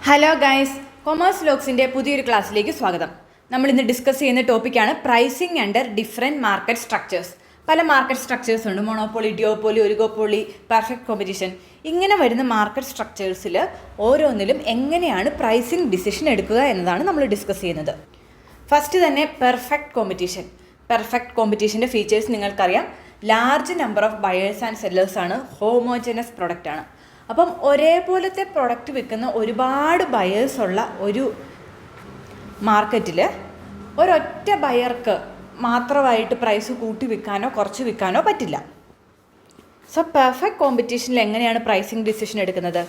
Hello guys, commerce ലോക്സിൻ്റെ പുതിയൊരു ക്ലാസ്സിലേക്ക് സ്വാഗതം. നമ്മൾ ഇന്ന് ഡിസ്കസ് ചെയ്യുന്ന ടോപ്പിക്കാണ് pricing under different market structures. പല മാർക്കറ്റ് സ്ട്രക്ചേഴ്സ് ഉണ്ട്. Monopoly, duopoly, oligopoly, perfect competition. ഇങ്ങനെ വരുന്ന മാർക്കറ്റ് സ്ട്രക്ചേഴ്സിൽ ഓരോന്നിലും എങ്ങനെയാണ് പ്രൈസിങ് ഡിസിഷൻ എടുക്കുക എന്നതാണ് നമ്മൾ ഡിസ്കസ് ചെയ്യുന്നത്. ഫസ്റ്റ് തന്നെ പെർഫെക്റ്റ് കോമ്പറ്റീഷൻ. പെർഫെക്റ്റ് കോമ്പറ്റീഷൻ്റെ ഫീച്ചേഴ്സ് നിങ്ങൾക്കറിയാം. Large number of buyers and സെല്ലേഴ്സാണ്, ഹോമോജനസ് പ്രൊഡക്റ്റാണ്. അപ്പം ഒരേപോലത്തെ പ്രൊഡക്റ്റ് വിൽക്കുന്ന ഒരുപാട് ബയേഴ്സ് ഉള്ള ഒരു മാർക്കറ്റിൽ ഒരൊറ്റ ബയർക്ക് മാത്രമായിട്ട് പ്രൈസ് കൂട്ടി വിൽക്കാനോ കുറച്ച് വിൽക്കാനോ പറ്റില്ല. സോ പെർഫെക്റ്റ് കോമ്പറ്റീഷനിൽ എങ്ങനെയാണ് പ്രൈസിങ് ഡിസിഷൻ എടുക്കുന്നത്?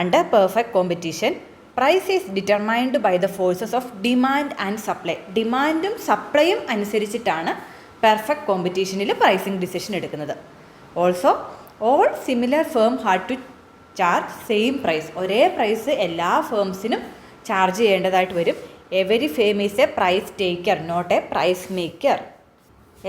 Under perfect competition price is determined by the forces of demand and supply. ഡിമാൻഡും സപ്ലൈയും അനുസരിച്ചിട്ടാണ് പെർഫെക്റ്റ് കോമ്പറ്റീഷനിൽ പ്രൈസിങ് ഡിസിഷൻ എടുക്കുന്നത്. Also all similar firm had to charge same price. ഒരേ പ്രൈസ് എല്ലാ ഫേംസിനും ചാർജ് ചെയ്യേണ്ടതായിട്ട് വരും. Every firm is a price taker, not a price maker.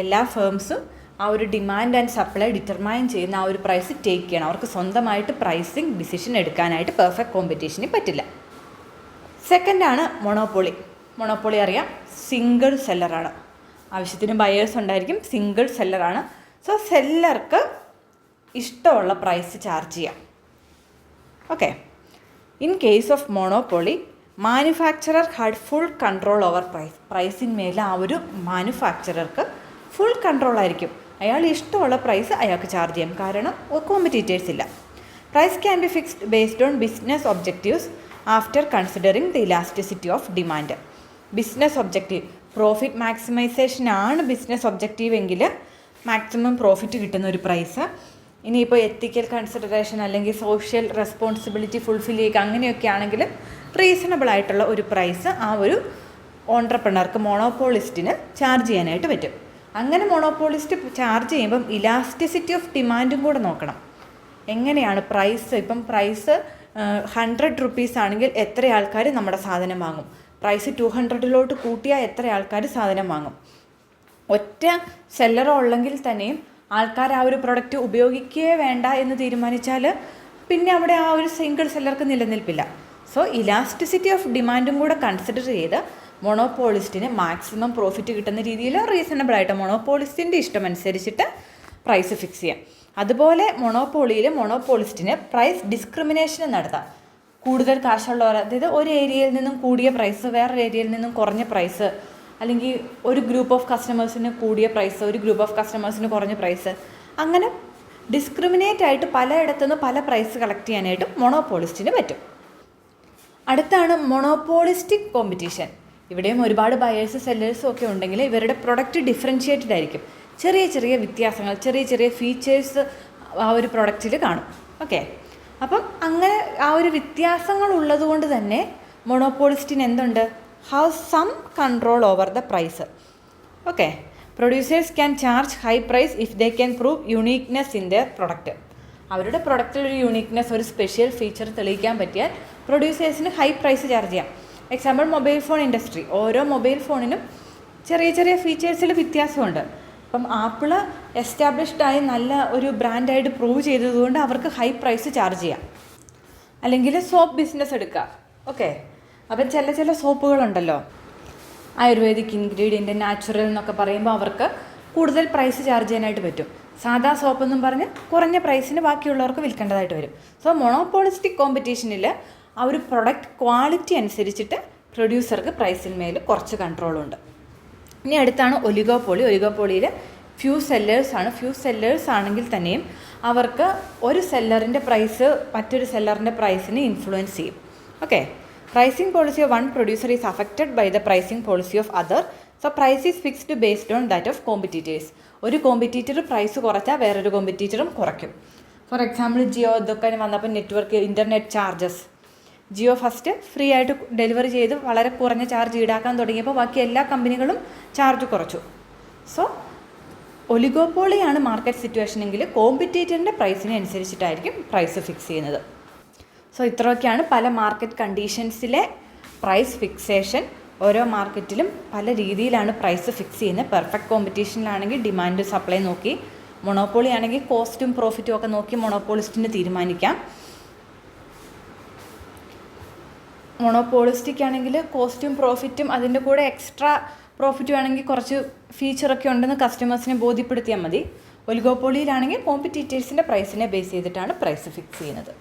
എല്ലാ ഫേംസും ആ ഒരു ഡിമാൻഡ് ആൻഡ് സപ്ലൈ ഡിറ്റർമൈൻ ചെയ്യുന്ന ആ ഒരു പ്രൈസ് ടേക്ക് ചെയ്യണം. അവർക്ക് സ്വന്തമായിട്ട് പ്രൈസിങ് ഡിസിഷൻ എടുക്കാനായിട്ട് പെർഫെക്റ്റ് കോമ്പറ്റീഷനിൽ പറ്റില്ല. സെക്കൻഡാണ് മൊണോപ്പൊളി. മൊണോപ്പൊളി അറിയാം, സിംഗിൾ സെല്ലറാണ്. ആവശ്യത്തിന് ബയേഴ്സ് ഉണ്ടായിരിക്കും, സിംഗിൾ സെല്ലറാണ്. സോ സെല്ലർക്ക് ഇഷ്ടമുള്ള പ്രൈസ് ചാർജ് ചെയ്യാം. Okay. In case of monopoly, manufacturer had full control over price. പ്രൈസിന്മേൽ ആ ഒരു മാനുഫാക്ചറർക്ക് ഫുൾ കൺട്രോൾ ആയിരിക്കും. അയാൾ ഇഷ്ടമുള്ള പ്രൈസ് അയാൾക്ക് ചാർജ് ചെയ്യാം, കാരണം കോമ്പറ്റീറ്റേഴ്സ് ഇല്ല. Price can be fixed based on business objectives after considering the elasticity of demand. Business objective, profit maximization ആണ് ബിസിനസ് ഒബ്ജക്റ്റീവ് എങ്കിൽ മാക്സിമം പ്രോഫിറ്റ് കിട്ടുന്ന ഒരു പ്രൈസ്. ഇനിയിപ്പോൾ എത്തിക്കൽ കൺസിഡറേഷൻ അല്ലെങ്കിൽ സോഷ്യൽ റെസ്പോൺസിബിലിറ്റി ഫുൾഫിൽ ചെയ്യുക അങ്ങനെയൊക്കെ ആണെങ്കിൽ റീസണബിൾ ആയിട്ടുള്ള ഒരു പ്രൈസ് ആ ഒരു ഓൺട്രപ്രണർക്ക്, മോണോപോളിസ്റ്റിന് ചാർജ് ചെയ്യാനായിട്ട് പറ്റും. അങ്ങനെ മോണോപോളിസ്റ്റ് ചാർജ് ചെയ്യുമ്പം ഇലാസ്റ്റിസിറ്റി ഓഫ് ഡിമാൻഡും കൂടെ നോക്കണം. എങ്ങനെയാണ് പ്രൈസ്, ഇപ്പം പ്രൈസ് 100 റുപ്പീസ് ആണെങ്കിൽ എത്ര ആൾക്കാർ നമ്മുടെ സാധനം വാങ്ങും? പ്രൈസ് 200 കൂട്ടിയാൽ എത്ര ആൾക്കാർ സാധനം വാങ്ങും? ഒറ്റ സെല്ലറോ ഉള്ളെങ്കിൽ തന്നെയും ആൾക്കാർ ആ ഒരു പ്രൊഡക്റ്റ് ഉപയോഗിക്കുകയേ വേണ്ട എന്ന് തീരുമാനിച്ചാൽ പിന്നെ അവിടെ ആ ഒരു സിംഗിൾ സെല്ലർക്ക് നിലനിൽപ്പില്ല. സോ ഇലാസ്റ്റിസിറ്റി ഓഫ് ഡിമാൻഡും കൂടെ കൺസിഡർ ചെയ്ത് മൊണോപോളിസ്റ്റിന് മാക്സിമം പ്രോഫിറ്റ് കിട്ടുന്ന രീതിയിൽ റീസണബിളായിട്ട് മോണോപോളിസ്റ്റിൻ്റെ ഇഷ്ടമനുസരിച്ചിട്ട് പ്രൈസ് ഫിക്സ് ചെയ്യാം. അതുപോലെ മോണോപോളിസ്റ്റിന് പ്രൈസ് ഡിസ്ക്രിമിനേഷൻ നടത്താം. കൂടുതൽ കാശുള്ളവർ, അതായത് ഒരു ഏരിയയിൽ നിന്നും കൂടിയ പ്രൈസ് വേറൊരു ഏരിയയിൽ നിന്നും കുറഞ്ഞ പ്രൈസ്, അല്ലെങ്കിൽ ഒരു ഗ്രൂപ്പ് ഓഫ് കസ്റ്റമേഴ്സിന് കൂടിയ പ്രൈസ് ഒരു ഗ്രൂപ്പ് ഓഫ് കസ്റ്റമേഴ്സിന് കുറഞ്ഞ പ്രൈസ്, അങ്ങനെ ഡിസ്ക്രിമിനേറ്റ് ആയിട്ട് പലയിടത്തുനിന്ന് പല പ്രൈസ് കളക്ട് ചെയ്യാനായിട്ട് മൊണോപോളിസ്റ്റിന് പറ്റും. അടുത്താണ് മൊണോപോളിസ്റ്റിക് കോമ്പറ്റീഷൻ. ഇവിടെയും ഒരുപാട് ബയേഴ്സ് സെല്ലേഴ്സും ഒക്കെ ഉണ്ടെങ്കിൽ ഇവരുടെ പ്രൊഡക്റ്റ് ഡിഫറൻഷ്യേറ്റഡ് ആയിരിക്കും. ചെറിയ ചെറിയ വ്യത്യാസങ്ങൾ, ചെറിയ ചെറിയ ഫീച്ചേഴ്സ് ആ ഒരു പ്രൊഡക്റ്റിൽ കാണും. ഓക്കെ. അപ്പം അങ്ങനെ ആ ഒരു വ്യത്യാസങ്ങൾ ഉള്ളതുകൊണ്ട് തന്നെ മൊണോപോളിസ്റ്റിന് എന്തുണ്ട്? have some control over the price. Okay. Producers can charge high price if they can prove uniqueness in their product. അവരുടെ പ്രൊഡക്റ്റിൽ ഒരു യൂണിക്നെസ്, ഒരു സ്പെഷ്യൽ ഫീച്ചർ തെളിയിക്കാൻ പറ്റിയാൽ പ്രൊഡ്യൂസേഴ്സിന് ഹൈ പ്രൈസ് ചാർജ് ചെയ്യാം. Example mobile phone industry. ഓരോ മൊബൈൽ ഫോണിനും ചെറിയ ചെറിയ ഫീച്ചേഴ്സിൽ വ്യത്യാസമുണ്ട്. അപ്പം ആപ്പിൾ എസ്റ്റാബ്ലിഷ്ഡ് ആയി നല്ല ഒരു ബ്രാൻഡായിട്ട് പ്രൂവ് ചെയ്തതുകൊണ്ട് അവർക്ക് ഹൈ പ്രൈസ് ചാർജ് ചെയ്യാം. അല്ലെങ്കിൽ സോപ്പ് ബിസിനസ് എടുക്കുക. ഓക്കെ. അപ്പം ചില സോപ്പുകളുണ്ടല്ലോ, ആയുർവേദിക് ഇൻഗ്രീഡിയൻറ്റ്, നാച്ചുറൽ എന്നൊക്കെ പറയുമ്പോൾ അവർക്ക് കൂടുതൽ പ്രൈസ് ചാർജ് ചെയ്യാനായിട്ട് പറ്റും. സാധാ സോപ്പെന്നും പറഞ്ഞ് കുറഞ്ഞ പ്രൈസിന് ബാക്കിയുള്ളവർക്ക് വിൽക്കേണ്ടതായിട്ട് വരും. സോ മൊണോപോളിസ്റ്റിക് കോമ്പറ്റീഷനിൽ ആ ഒരു പ്രൊഡക്റ്റ് ക്വാളിറ്റി അനുസരിച്ചിട്ട് പ്രൊഡ്യൂസർക്ക് പ്രൈസിന്മേൽ കുറച്ച് കൺട്രോളുണ്ട്. ഇനി അടുത്താണ് ഒലിഗോപ്പൊളി. ഒലിഗോപ്പൊളിയിൽ ഫ്യൂ സെല്ലേഴ്സ് ആണെങ്കിൽ തന്നെയും അവർക്ക് ഒരു സെല്ലറിൻ്റെ പ്രൈസ് മറ്റൊരു സെല്ലറിൻ്റെ പ്രൈസിനെ ഇൻഫ്ലുവൻസ് ചെയ്യും. Okay. Pricing policy of one producer is affected by the pricing policy of other. So price is fixed based on that of competitors. ഒരു കോമ്പറ്റീറ്റർ പ്രൈസ് കുറച്ചാൽ വേറൊരു കോമ്പറ്റീറ്ററും കുറയ്ക്കും. ഫോർ എക്സാമ്പിൾ ജിയോ ഇതൊക്കെ വന്നപ്പോൾ network internet charges, Jio first free ആയിട്ട് delivery ചെയ്ത് വളരെ കുറഞ്ഞ ചാർജ് ഈടാക്കാൻ തുടങ്ങിയപ്പോൾ ബാക്കി എല്ലാ കമ്പനികളും ചാർജ് കുറച്ചു. സോ ഒലിഗോപോളിയാണ് മാർക്കറ്റ് സിറ്റുവേഷൻ എങ്കിൽ കോമ്പറ്റീറ്ററിൻ്റെ പ്രൈസിനെ അനുസരിച്ചിട്ടായിരിക്കും പ്രൈസ് ഫിക്സ് ചെയ്യുന്നത്. സോ ഇത്രയൊക്കെയാണ് പല മാർക്കറ്റ് കണ്ടീഷൻസിലെ പ്രൈസ് ഫിക്സേഷൻ. ഓരോ മാർക്കറ്റിലും പല രീതിയിലാണ് പ്രൈസ് ഫിക്സ് ചെയ്യുന്നത്. പെർഫെക്റ്റ് കോമ്പറ്റീഷനിലാണെങ്കിൽ ഡിമാൻഡ് സപ്ലൈ നോക്കി, മൊണോപ്പൊളി ആണെങ്കിൽ കോസ്റ്റും പ്രോഫിറ്റും ഒക്കെ നോക്കി മൊണോപോളിസ്റ്റിന് തീരുമാനിക്കാം. മൊണോപോളിസ്റ്റിക് ആണെങ്കിൽ കോസ്റ്റും പ്രോഫിറ്റും അതിൻ്റെ കൂടെ എക്സ്ട്രാ പ്രോഫിറ്റ് വേണമെങ്കിൽ കുറച്ച് ഫീച്ചറൊക്കെ ഉണ്ടെന്ന് കസ്റ്റമേഴ്സിനെ ബോധ്യപ്പെടുത്തിയാൽ മതി. ഒലിഗോപോളിയിലാണെങ്കിൽ കോമ്പറ്റീറ്റേഴ്സിൻ്റെ പ്രൈസിനെ ബേസ് ചെയ്തിട്ടാണ് പ്രൈസ് ഫിക്സ് ചെയ്യുന്നത്.